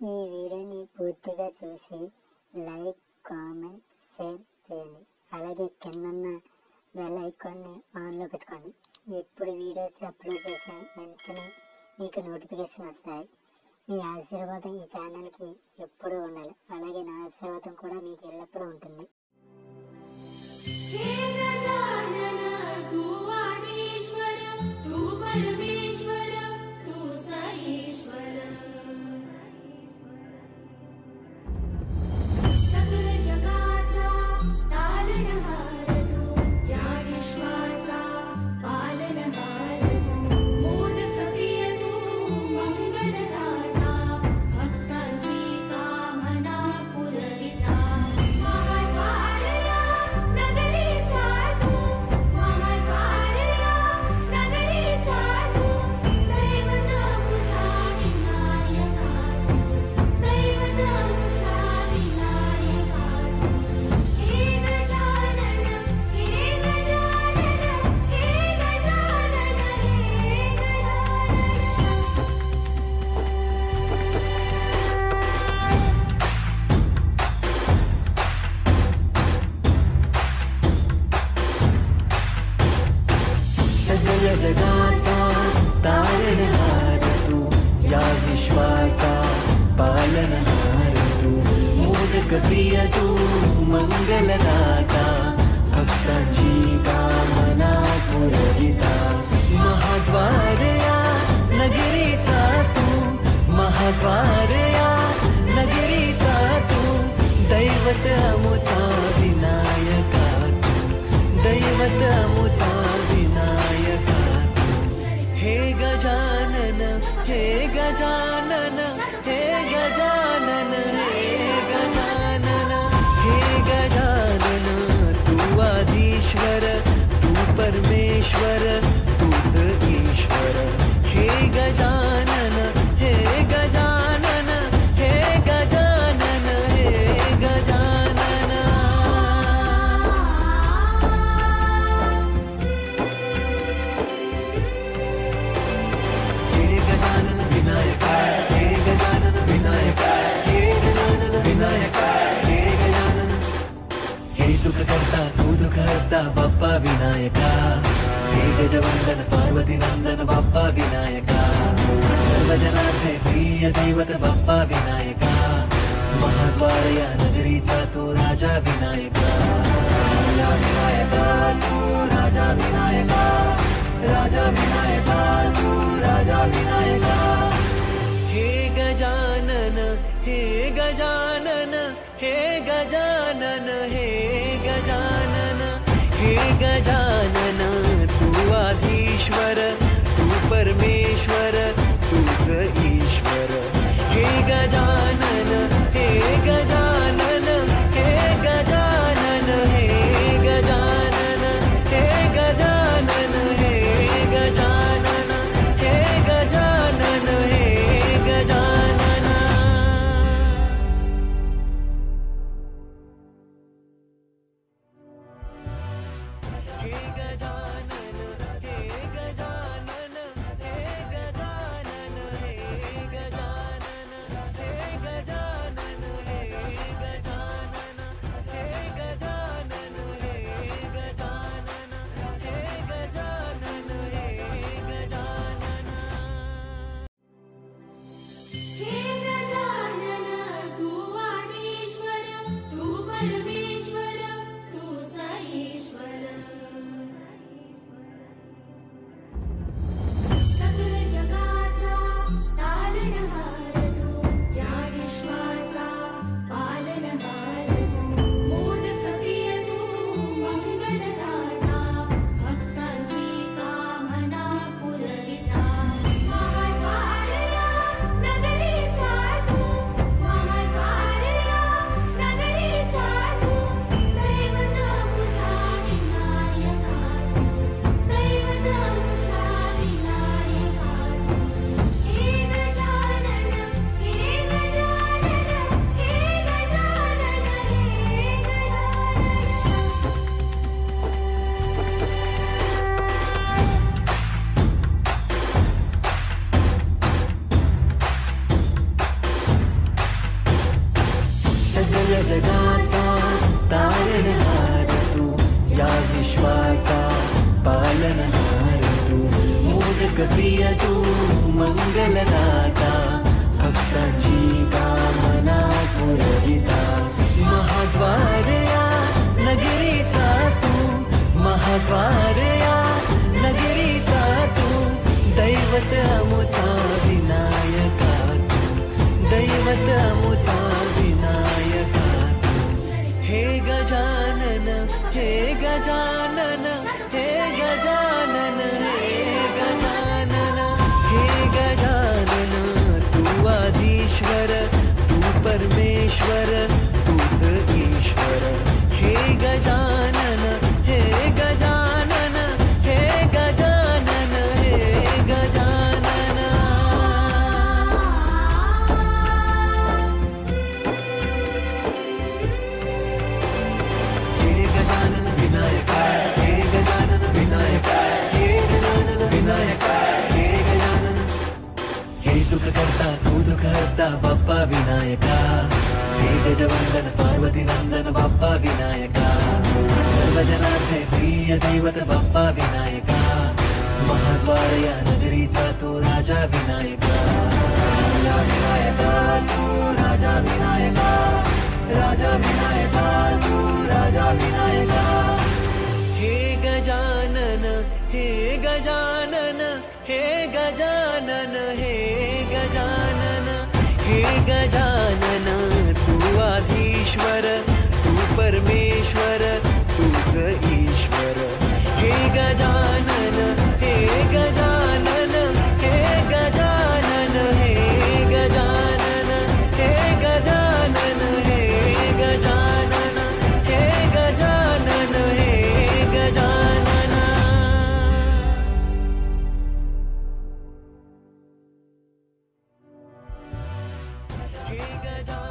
ఈ వీడియోని పూర్తిగా చూసి లైక్, కామెంట్, షేర్ చేయండి. అలాగే కిందన్న బెల్ ఐకాన్ని ఆన్లో పెట్టుకోండి. ఎప్పుడు వీడియోస్ అప్లోడ్ చేసిన వెంటనే మీకు నోటిఫికేషన్ వస్తాయి. మీ ఆశీర్వాదం ఈ ఛానల్కి ఎప్పుడూ ఉండాలి. అలాగే నా ఆశీర్వాదం కూడా మీకు ఎల్లప్పుడూ ఉంటుంది. जगाचा तारणहार तू, या विश्वाचा पालनहार तू, मोदक प्रिय तू, मंगलदाता, भक्तांची कामना पुरविता. महाद्वार या नगरीचा तू, महाद्वार या नगरीचा तू, दैवत अमुचा विनायका तू, दैवत अमुचा विनायका. हे गजानन, हे गजानन, हे गजानन, हे गजानन, हे गजानन. तू आदिश्वर, तू परमेश्वर, तूच ईश्वर. हे गजानन, हे गजानन, हे गजानन, हे गजानन. सुख करता तू दुख हरता बाप्पा विनायका. हे गजवंदन पार्वती नंदन बाप्पा विनायका. सर्वजनांचे प्रिय दैवत बाप्पा विनायका. महाद्वार या नगरीचा तू राजा विनायका. राजा विनायका तू राजा विनायका. राजा विनायका तू राजा विनायका. हे गजानन, हे गजानन, हे गजानन, हे गजानन, हे गजानन. तू आधीश्वर, तू परमेश्वर, तूच ईश्वर. हे गजानन, हे गजानन, हे गजानन, हे गजानन, हे गजानन, हे गजानन, हे गजानन, हे गजानन. हे जगाचा तारणहार तू, या विश्वाचा पालनहार तू, मोदक प्रिय तू, मंगलदाता, भक्तांची कामना पुरविता, महाद्वार या नगरीचा तू, महाद्वार या नगरीचा तू, दैवत अमुचा विनायका तू, दैवत अमुचा विनायका तू, हे गजानन, हे गजानन, हे गजानन, हे गजानन, हे गजानन, तू आदिश्वर, तू परमेश्वर, तूच ईश्वर, हे गजानन, हे गजानन, हे गजानन, हे गजानन. हे गजानन विनायका, हे गजानन विनायका, हे गजानन विनायका, हे गजानन. हे सुख करता तू दुःख हरता बाप्पा विनायका, हे गजवंदन पार्वती नंदन बाप्पा विनायका, सर्वजनांचे प्रिय दैवत बाप्पा विनायका, महाद्वार या नगरीचा तो राजा विनायका, राजा विनायका तू, राजा विनायका, राजा विनायका तू, राजा विनायका. हे गजानन, हे गजानन, हे गजानन, हे गजानन, हे गजानन, तू आधीश्वर, तू परमेश्वर, तूच ईश्वर, हे गजानन, हे गजानन, हे गजानन, हे गजानन, हे गजानन, हे गजानन, हे गजानन, हे गजानन. हे गजानन.